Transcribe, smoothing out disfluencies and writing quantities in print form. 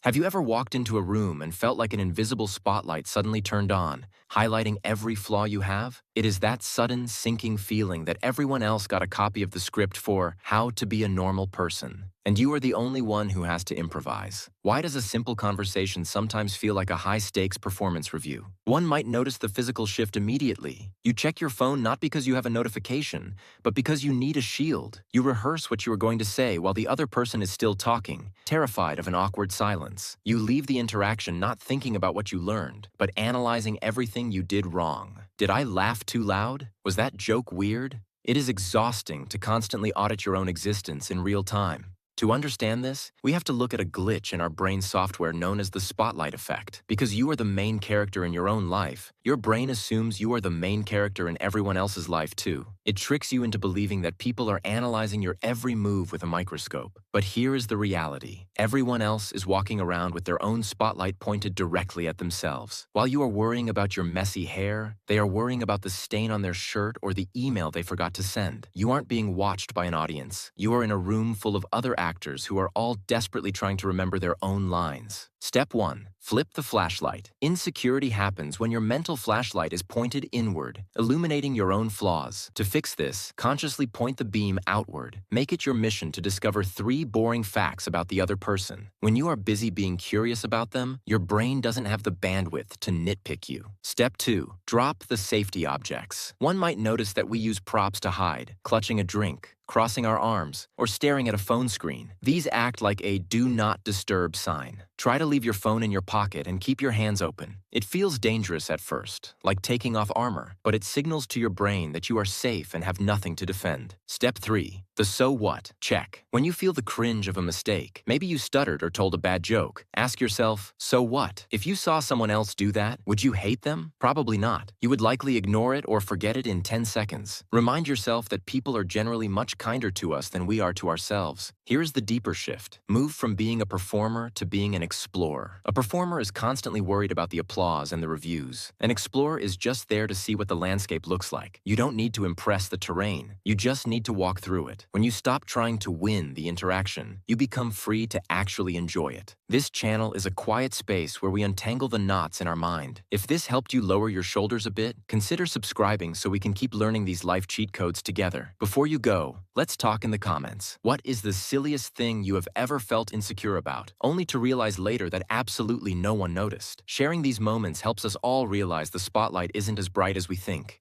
Have you ever walked into a room and felt like an invisible spotlight suddenly turned on, highlighting every flaw you have? It is that sudden, sinking feeling that everyone else got a copy of the script for How to Be a Normal Person, and you are the only one who has to improvise. Why does a simple conversation sometimes feel like a high-stakes performance review? One might notice the physical shift immediately. You check your phone not because you have a notification, but because you need a shield. You rehearse what you are going to say while the other person is still talking, terrified of an awkward silence. You leave the interaction not thinking about what you learned, but analyzing everything you did wrong. Did I laugh too loud? Was that joke weird? It is exhausting to constantly audit your own existence in real time. To understand this, we have to look at a glitch in our brain software known as the spotlight effect. Because you are the main character in your own life, your brain assumes you are the main character in everyone else's life too. It tricks you into believing that people are analyzing your every move with a microscope. But here is the reality. Everyone else is walking around with their own spotlight pointed directly at themselves. While you are worrying about your messy hair, they are worrying about the stain on their shirt or the email they forgot to send. You aren't being watched by an audience. You are in a room full of other actors who are all desperately trying to remember their own lines. Step 1. Flip the flashlight. Insecurity happens when your mental flashlight is pointed inward, illuminating your own flaws. To fix this, consciously point the beam outward. Make it your mission to discover 3 boring facts about the other person. When you are busy being curious about them, your brain doesn't have the bandwidth to nitpick you. Step 2. Drop the safety objects. One might notice that we use props to hide, clutching a drink, crossing our arms, or staring at a phone screen. These act like a do not disturb sign. Try to leave your phone in your pocket and keep your hands open. It feels dangerous at first, like taking off armor, but it signals to your brain that you are safe and have nothing to defend. Step 3. The so what check. When you feel the cringe of a mistake, maybe you stuttered or told a bad joke, ask yourself, so what? If you saw someone else do that, would you hate them? Probably not. You would likely ignore it or forget it in 10 seconds. Remind yourself that people are generally much kinder to us than we are to ourselves. Here's the deeper shift. Move from being a performer to being an explorer. A performer is constantly worried about the applause and the reviews. An explorer is just there to see what the landscape looks like. You don't need to impress the terrain. You just need to walk through it. When you stop trying to win the interaction, you become free to actually enjoy it. This channel is a quiet space where we untangle the knots in our mind. If this helped you lower your shoulders a bit, consider subscribing so we can keep learning these life cheat codes together. Before you go, let's talk in the comments. What is the silliest thing you have ever felt insecure about, only to realize later that absolutely no one noticed? Sharing these moments helps us all realize the spotlight isn't as bright as we think.